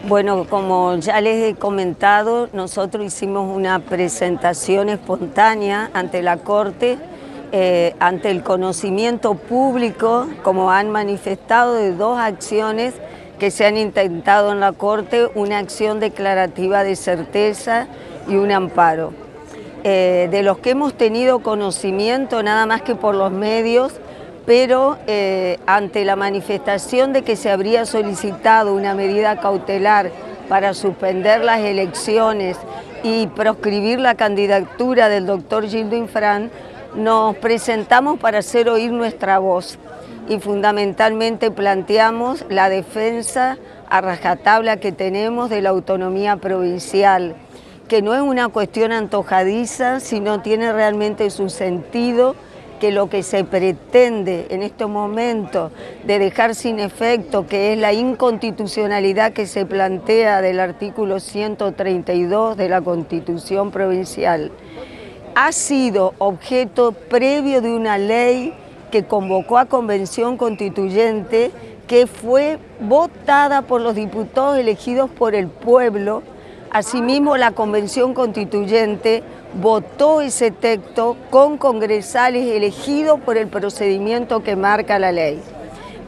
Bueno, como ya les he comentado, nosotros hicimos una presentación espontánea ante la Corte, ante el conocimiento público, como han manifestado, de dos acciones que se han intentado en la Corte, una acción declarativa de certeza y un amparo. De los que hemos tenido conocimiento, nada más que por los medios, pero ante la manifestación de que se habría solicitado una medida cautelar para suspender las elecciones y proscribir la candidatura del doctor Gildo Infran, nos presentamos para hacer oír nuestra voz y fundamentalmente planteamos la defensa a rajatabla que tenemos de la autonomía provincial, que no es una cuestión antojadiza, sino tiene realmente su sentido, que lo que se pretende en este momento de dejar sin efecto, que es la inconstitucionalidad que se plantea del artículo 132 de la Constitución Provincial, ha sido objeto previo de una ley que convocó a convención constituyente, que fue votada por los diputados elegidos por el pueblo. Asimismo, la Convención Constituyente votó ese texto con congresales elegidos por el procedimiento que marca la ley.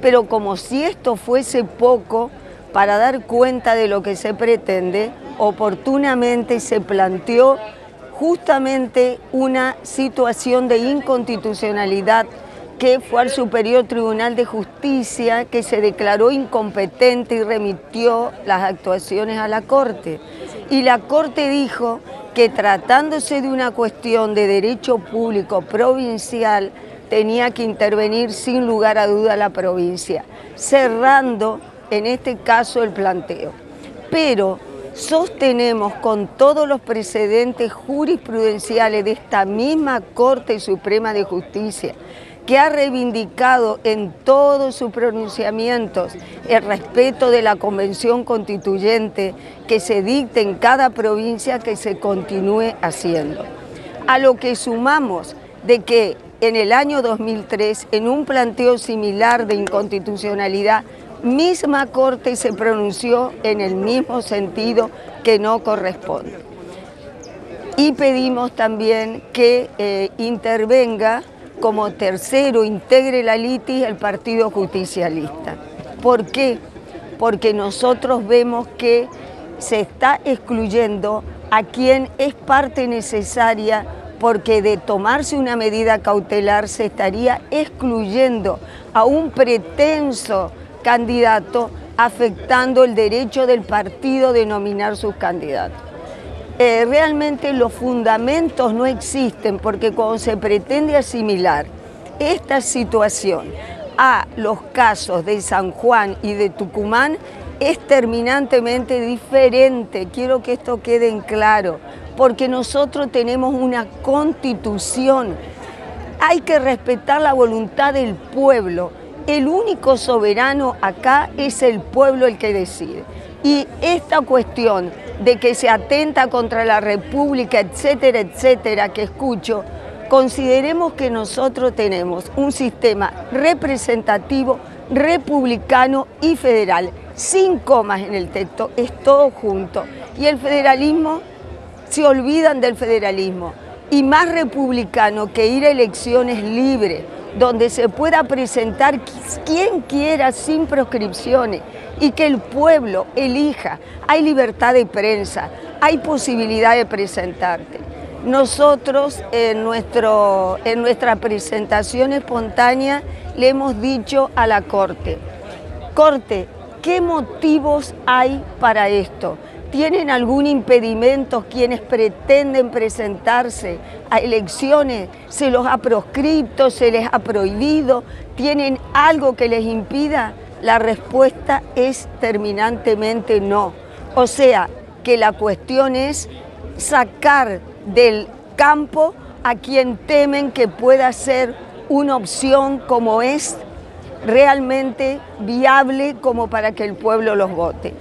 Pero como si esto fuese poco, para dar cuenta de lo que se pretende, oportunamente se planteó justamente una situación de inconstitucionalidad que fue al Superior Tribunal de Justicia, que se declaró incompetente y remitió las actuaciones a la Corte. Y la Corte dijo que tratándose de una cuestión de derecho público provincial, tenía que intervenir sin lugar a duda la provincia, cerrando en este caso el planteo. Pero sostenemos con todos los precedentes jurisprudenciales de esta misma Corte Suprema de Justicia, que ha reivindicado en todos sus pronunciamientos el respeto de la Convención Constituyente, que se dicte en cada provincia, que se continúe haciendo. A lo que sumamos de que en el año 2003, en un planteo similar de inconstitucionalidad, misma Corte se pronunció en el mismo sentido, que no corresponde. Y pedimos también que intervenga como tercero, integre la litis el Partido Justicialista. ¿Por qué? Porque nosotros vemos que se está excluyendo a quien es parte necesaria, porque de tomarse una medida cautelar se estaría excluyendo a un pretenso candidato, afectando el derecho del partido de nominar sus candidatos. Realmente los fundamentos no existen, porque cuando se pretende asimilar esta situación a los casos de San Juan y de Tucumán, es terminantemente diferente. Quiero que esto quede en claro, porque nosotros tenemos una constitución. Hay que respetar la voluntad del pueblo. El único soberano acá es el pueblo el que decide. Y esta cuestión de que se atenta contra la República, etcétera, etcétera, que escucho, consideremos que nosotros tenemos un sistema representativo, republicano y federal, sin comas en el texto, es todo junto. Y el federalismo, se olvidan del federalismo, y más republicano que ir a elecciones libres, donde se pueda presentar quien quiera sin proscripciones y que el pueblo elija. Hay libertad de prensa, hay posibilidad de presentarte. Nosotros en nuestra presentación espontánea le hemos dicho a la Corte, ¿qué motivos hay para esto? ¿Tienen algún impedimento quienes pretenden presentarse a elecciones? ¿Se los ha proscripto? ¿Se les ha prohibido? ¿Tienen algo que les impida? La respuesta es terminantemente no. O sea, que la cuestión es sacar del campo a quien temen que pueda ser una opción como es realmente viable como para que el pueblo los vote.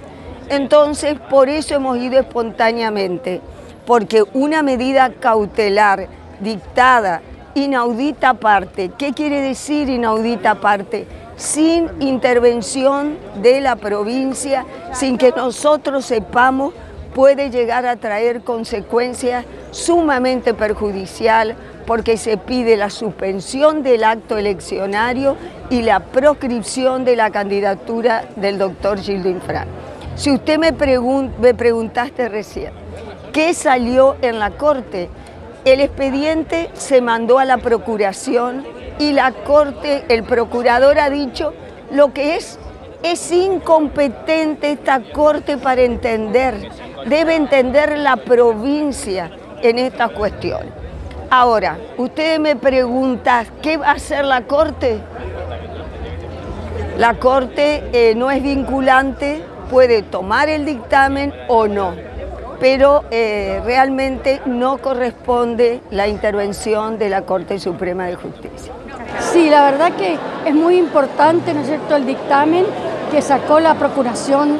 Entonces, por eso hemos ido espontáneamente, porque una medida cautelar dictada inaudita parte, ¿qué quiere decir inaudita parte? sin intervención de la provincia, sin que nosotros sepamos, puede llegar a traer consecuencias sumamente perjudiciales, porque se pide la suspensión del acto eleccionario y la proscripción de la candidatura del doctor Gildo Infran. Si usted me preguntaste recién, ¿qué salió en la Corte? El expediente se mandó a la Procuración y la Corte, el procurador ha dicho lo que es incompetente esta Corte para entender, debe entender la provincia en estas cuestiones. Ahora, ustedes me preguntan, ¿qué va a hacer la Corte? La Corte no es vinculante, puede tomar el dictamen o no, pero realmente no corresponde la intervención de la Corte Suprema de Justicia. Sí, la verdad que es muy importante, ¿no es cierto?, el dictamen que sacó la Procuración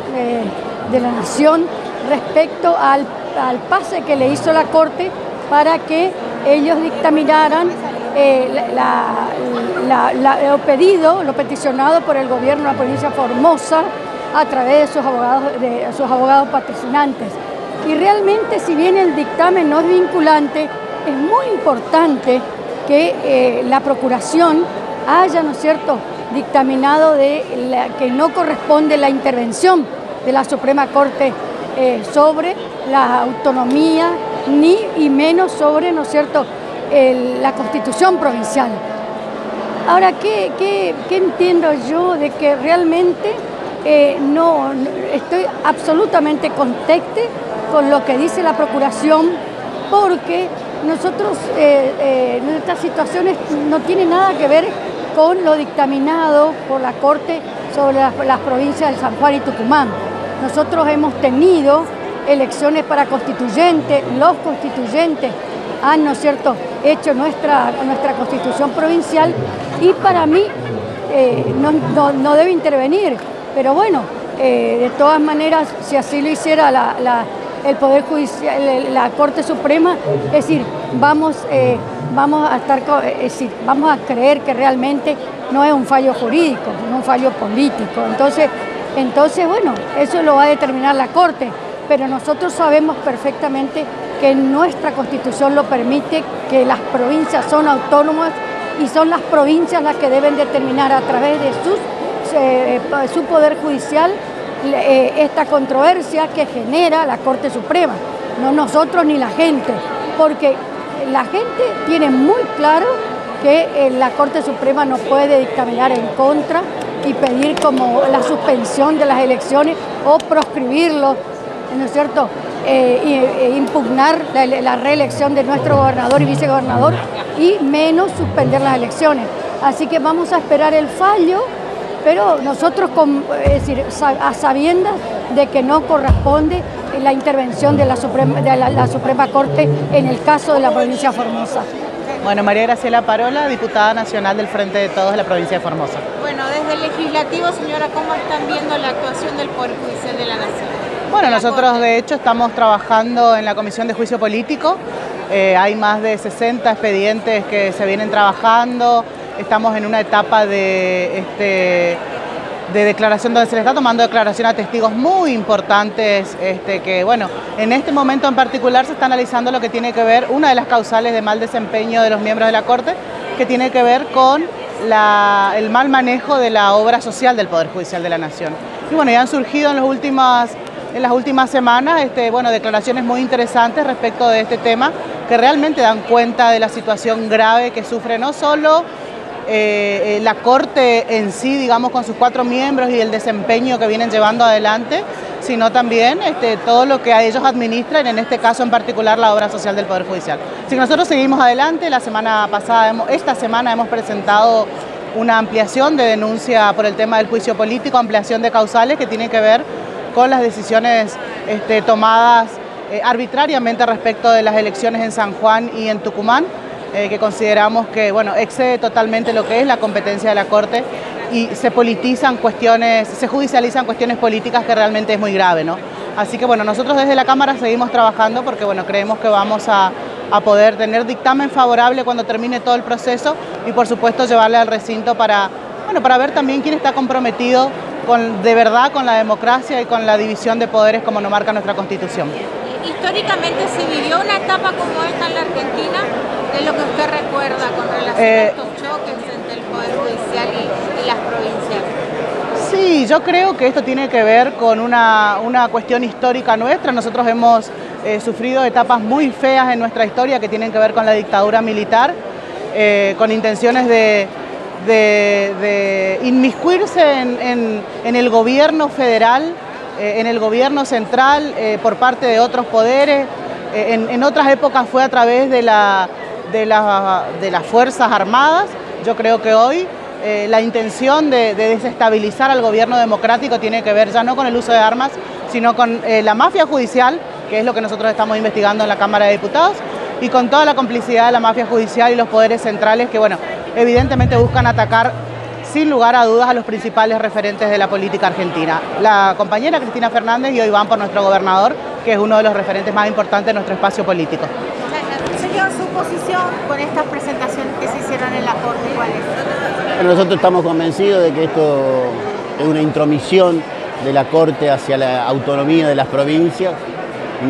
de la Nación respecto al pase que le hizo la Corte para que ellos dictaminaran lo peticionado por el gobierno de la provincia de Formosa a través de sus abogados patrocinantes. Y realmente, si bien el dictamen no es vinculante, es muy importante que la Procuración haya, ¿no es cierto?, dictaminado que no corresponde la intervención de la Suprema Corte sobre la autonomía, ni y menos sobre, ¿no es cierto?, la Constitución provincial. Ahora, ¿qué entiendo yo? De que realmente no estoy absolutamente contenta con lo que dice la Procuración, porque nosotros, nuestras situaciones no tienen nada que ver con lo dictaminado por la Corte sobre las provincias de San Juan y Tucumán. Nosotros hemos tenido elecciones para constituyentes, los constituyentes han, ¿no es cierto?, hecho nuestra Constitución provincial, y para mí no debe intervenir, pero bueno, de todas maneras, si así lo hiciera el Poder Judicial, la Corte Suprema, es decir, vamos a creer que realmente no es un fallo jurídico, no un fallo político. Entonces, bueno, eso lo va a determinar la Corte, pero nosotros sabemos perfectamente que nuestra Constitución lo permite, que las provincias son autónomas y son las provincias las que deben determinar a través de su Poder Judicial esta controversia que genera la Corte Suprema, no nosotros ni la gente, porque la gente tiene muy claro que la Corte Suprema no puede dictaminar en contra y pedir como la suspensión de las elecciones o proscribirlo, ¿no es cierto?, impugnar la reelección de nuestro gobernador y vicegobernador, y menos suspender las elecciones. Así que vamos a esperar el fallo, pero nosotros, a sabiendas de que no corresponde la intervención de la Suprema Corte en el caso de la provincia de Formosa. Bueno, María Graciela Parola, diputada nacional del Frente de Todos de la provincia de Formosa. Bueno, desde el Legislativo, señora, ¿cómo están viendo la actuación del Poder Judicial de la Nación? Bueno, nosotros de hecho estamos trabajando en la Comisión de Juicio Político. Hay más de 60 expedientes que se vienen trabajando. Estamos en una etapa de declaración donde se le está tomando declaración a testigos muy importantes, que bueno, en este momento en particular se está analizando lo que tiene que ver, una de las causales de mal desempeño de los miembros de la Corte, que tiene que ver con el mal manejo de la obra social del Poder Judicial de la Nación. Y bueno, ya han surgido en las últimas semanas declaraciones muy interesantes respecto de este tema, que realmente dan cuenta de la situación grave que sufre no solo la Corte en sí, digamos, con sus 4 miembros y el desempeño que vienen llevando adelante, sino también todo lo que a ellos administran, en este caso en particular la obra social del Poder Judicial. Así que nosotros seguimos adelante. Esta semana hemos presentado una ampliación de denuncia por el tema del juicio político, ampliación de causales que tiene que ver con las decisiones tomadas arbitrariamente respecto de las elecciones en San Juan y en Tucumán, que consideramos que excede totalmente lo que es la competencia de la Corte y se judicializan cuestiones políticas, que realmente es muy grave, ¿no? Así que bueno, nosotros desde la Cámara seguimos trabajando porque creemos que vamos a poder tener dictamen favorable cuando termine todo el proceso y por supuesto llevarle al recinto para bueno, para ver también quién está comprometido de verdad con la democracia y con la división de poderes como nos marca nuestra Constitución. Históricamente se vivió una etapa como esta en la Argentina, de lo que usted recuerda con relación a estos choques entre el Poder Judicial y las provincias. Sí, yo creo que esto tiene que ver con una cuestión histórica nuestra. Nosotros hemos sufrido etapas muy feas en nuestra historia que tienen que ver con la dictadura militar, con intenciones de inmiscuirse en el gobierno federal, en el gobierno central por parte de otros poderes. En otras épocas fue a través de las Fuerzas Armadas. Yo creo que hoy la intención de desestabilizar al gobierno democrático tiene que ver ya no con el uso de armas, sino con la mafia judicial, que es lo que nosotros estamos investigando en la Cámara de Diputados, y con toda la complicidad de la mafia judicial y los poderes centrales que, bueno, evidentemente buscan atacar sin lugar a dudas a los principales referentes de la política argentina. La compañera Cristina Fernández y hoy van por nuestro gobernador, que es uno de los referentes más importantes de nuestro espacio político. Señor, su posición con estas presentaciones que se hicieron en la Corte, ¿cuál es? Bueno, nosotros estamos convencidos de que esto es una intromisión de la Corte hacia la autonomía de las provincias.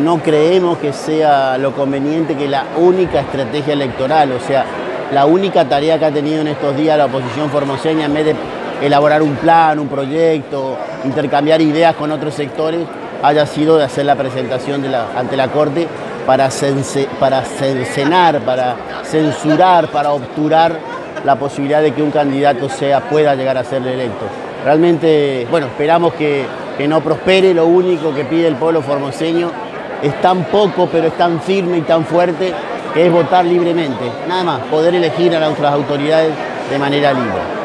No creemos que sea lo conveniente que la única estrategia electoral, o sea, la única tarea que ha tenido en estos días la oposición formoseña, en vez de elaborar un plan, un proyecto, intercambiar ideas con otros sectores, haya sido de hacer la presentación ante la Corte para cercenar, para censurar, para obturar la posibilidad de que un candidato pueda llegar a ser electo. Realmente, bueno, esperamos que no prospere. Lo único que pide el pueblo formoseño es tan poco, pero es tan firme y tan fuerte, que es votar libremente. Nada más, poder elegir a nuestras autoridades de manera libre.